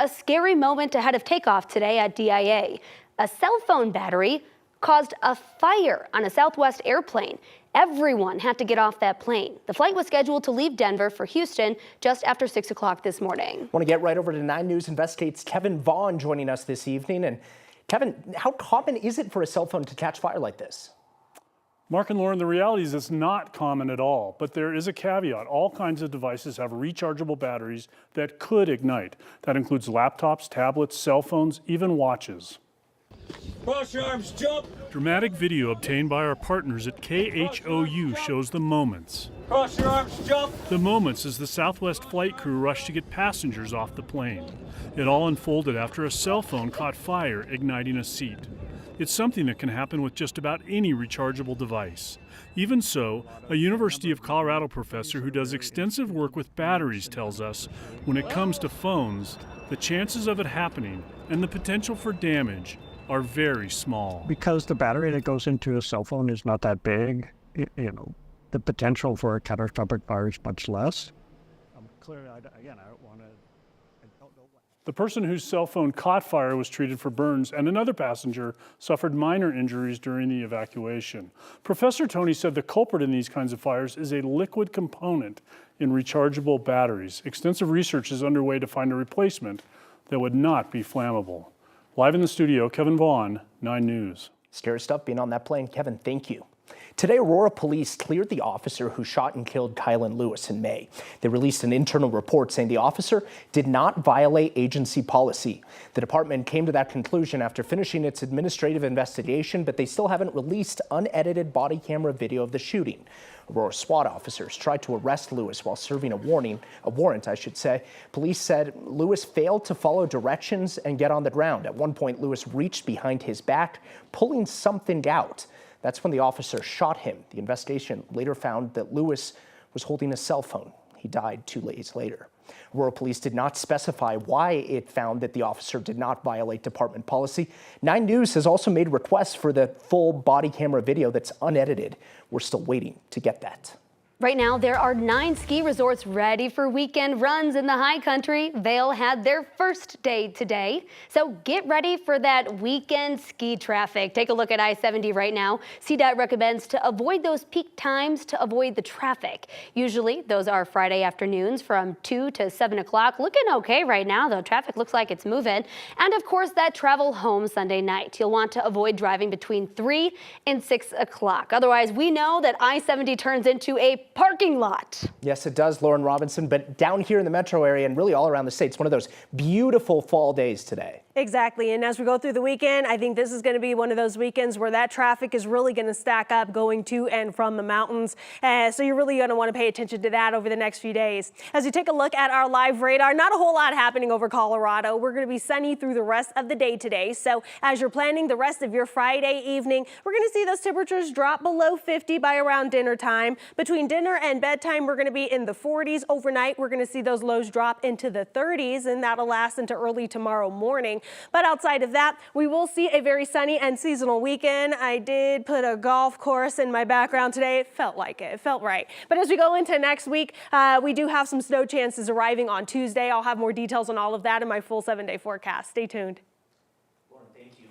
a scary moment ahead of takeoff today at DIA. A cell phone battery caused a fire on a Southwest airplane. Everyone had to get off that plane. The flight was scheduled to leave Denver for Houston just after 6 o'clock this morning. Want to get right over to 9 News Investigates' Kevin Vaughn joining us this evening. And Kevin, how common is it for a cell phone to catch fire like this? Mark and Lauren, the reality is it's not common at all, but there is a caveat. All kinds of devices have rechargeable batteries that could ignite. That includes laptops, tablets, cell phones, even watches. Cross your arms, jump! Dramatic video obtained by our partners at KUSA shows the moments. Cross your arms, jump! The moments as the Southwest flight crew rushed to get passengers off the plane. It all unfolded after a cell phone caught fire, igniting a seat. It's something that can happen with just about any rechargeable device. Even so, a University of Colorado professor who does extensive work with batteries tells us when it comes to phones, the chances of it happening and the potential for damage are very small. Because the battery that goes into a cell phone is not that big, the potential for a catastrophic fire is much less. Clearly, I don't want to. The person whose cell phone caught fire was treated for burns, and another passenger suffered minor injuries during the evacuation. Professor Tony said the culprit in these kinds of fires is a liquid component in rechargeable batteries. Extensive research is underway to find a replacement that would not be flammable. Live in the studio, Kevin Vaughn, 9 News. Scary stuff being on that plane. Kevin, thank you. Today, Aurora police cleared the officer who shot and killed Kylan Lewis in May. They released an internal report saying the officer did not violate agency policy. The department came to that conclusion after finishing its administrative investigation, but they still haven't released unedited body camera video of the shooting. Aurora SWAT officers tried to arrest Lewis while serving a warrant. Police said Lewis failed to follow directions and get on the ground. At one point, Lewis reached behind his back, pulling something out. That's when the officer shot him. The investigation later found that Lewis was holding a cell phone. He died 2 days later. Aurora police did not specify why it found that the officer did not violate department policy. 9 News has also made requests for the full body camera video that's unedited. We're still waiting to get that. Right now, there are 9 ski resorts ready for weekend runs in the high country. Vail had their first day today. So get ready for that weekend ski traffic. Take a look at I-70 right now. CDOT recommends to avoid those peak times to avoid the traffic. Usually, those are Friday afternoons from 2 to 7 o'clock. Looking okay right now, though. Traffic looks like it's moving. And of course, that travel home Sunday night. You'll want to avoid driving between 3 and 6 o'clock. Otherwise, we know that I-70 turns into a parking lot. Yes, it does, Lauren Robinson, but down here in the metro area and really all around the state, it's one of those beautiful fall days today. Exactly, and as we go through the weekend, I think this is going to be one of those weekends where that traffic is really going to stack up going to and from the mountains. So you're really going to want to pay attention to that over the next few days. As you take a look at our live radar, not a whole lot happening over Colorado. We're going to be sunny through the rest of the day today. So as you're planning the rest of your Friday evening, we're going to see those temperatures drop below 50 by around dinner time. Between dinner and bedtime, we're going to be in the 40s. Overnight, we're going to see those lows drop into the 30s, and that'll last into early tomorrow morning. But outside of that, we will see a very sunny and seasonal weekend. I did put a golf course in my background today. It felt like it. It felt right. But as we go into next week, we do have some snow chances arriving on Tuesday. I'll have more details on all of that in my full 7-day forecast. Stay tuned. Lauren, thank you.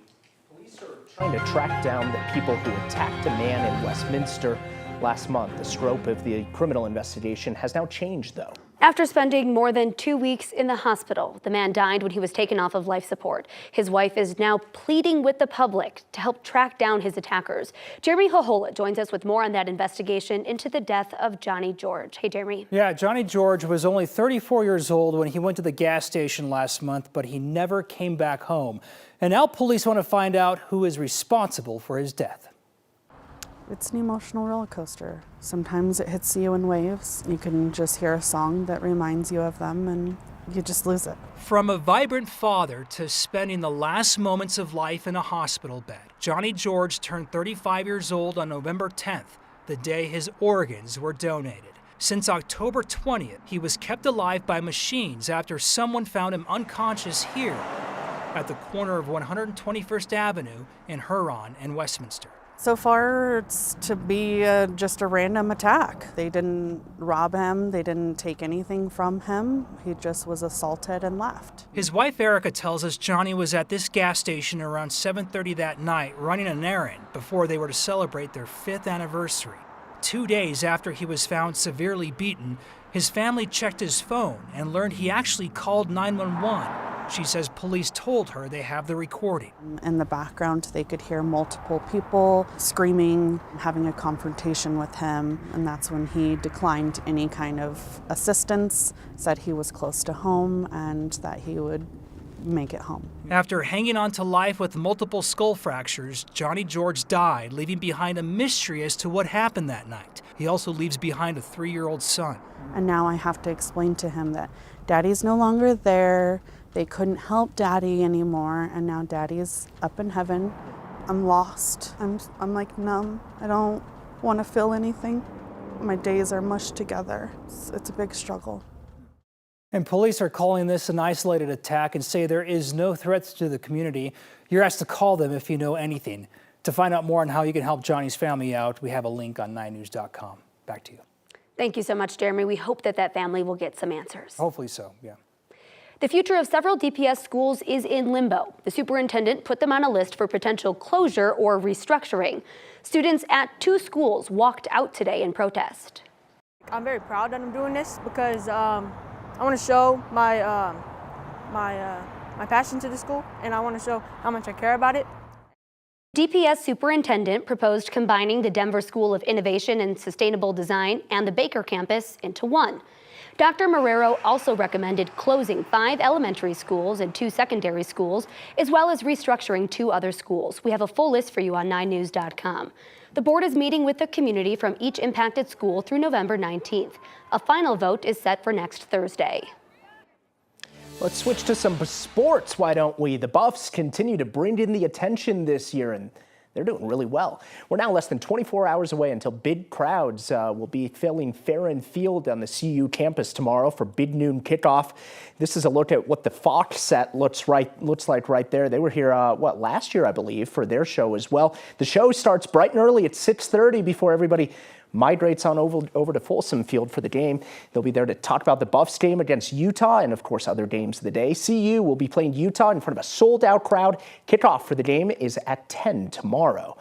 Police are trying to track down the people who attacked a man in Westminster last month. The scope of the criminal investigation has now changed, though. After spending more than 2 weeks in the hospital, the man died when he was taken off of life support. His wife is now pleading with the public to help track down his attackers. Jeremy Hohola joins us with more on that investigation into the death of Johnny George. Hey, Jeremy. Yeah, Johnny George was only 34 years old when he went to the gas station last month, but he never came back home. And now police want to find out who is responsible for his death. It's an emotional roller coaster. Sometimes it hits you in waves. You can just hear a song that reminds you of them and you just lose it. From a vibrant father to spending the last moments of life in a hospital bed, Johnny George turned 35 years old on November 10th, the day his organs were donated. Since October 20th, he was kept alive by machines after someone found him unconscious here at the corner of 121st Avenue in Huron and Westminster. So far, it's to be just a random attack. They didn't rob him. They didn't take anything from him. He just was assaulted and left. His wife Erica tells us Johnny was at this gas station around 7:30 that night running an errand before they were to celebrate their 5th anniversary. 2 days after he was found severely beaten, his family checked his phone and learned he actually called 911. She says police told her they have the recording. In the background, they could hear multiple people screaming, having a confrontation with him, and that's when he declined any kind of assistance, said he was close to home and that he would make it home. After hanging on to life with multiple skull fractures, Johnny George died, leaving behind a mystery as to what happened that night. He also leaves behind a 3-year-old son. And now I have to explain to him that Daddy's no longer there. They couldn't help Daddy anymore, and now Daddy's up in heaven. I'm lost. I'm like numb. I don't want to feel anything. My days are mushed together. It's a big struggle. And police are calling this an isolated attack and say there is no threats to the community. You're asked to call them if you know anything. To find out more on how you can help Johnny's family out, we have a link on 9news.com. Back to you. Thank you so much, Jeremy. We hope that family will get some answers. Hopefully so, yeah. The future of several DPS schools is in limbo. The superintendent put them on a list for potential closure or restructuring. Students at 2 schools walked out today in protest. I'm very proud that I'm doing this because I want to show my my passion to the school, and I want to show how much I care about it. DPS superintendent proposed combining the Denver School of Innovation and Sustainable Design and the Baker campus into one. Dr. Marrero also recommended closing 5 elementary schools and 2 secondary schools, as well as restructuring 2 other schools. We have a full list for you on 9news.com. The board is meeting with the community from each impacted school through November 19th. A final vote is set for next Thursday. Let's switch to some sports, why don't we? The Buffs continue to bring in the attention this year, and they're doing really well. We're now less than 24 hours away until big crowds will be filling Farron Field on the CU campus tomorrow for big noon kickoff. This is a look at what the Fox set looks like right there. They were here, last year, I believe, for their show as well. The show starts bright and early at 6:30 before everybody migrates on over to Folsom Field for the game. They'll be there to talk about the Buffs game against Utah and, of course, other games of the day. CU will be playing Utah in front of a sold-out crowd. Kickoff for the game is at 10 tomorrow.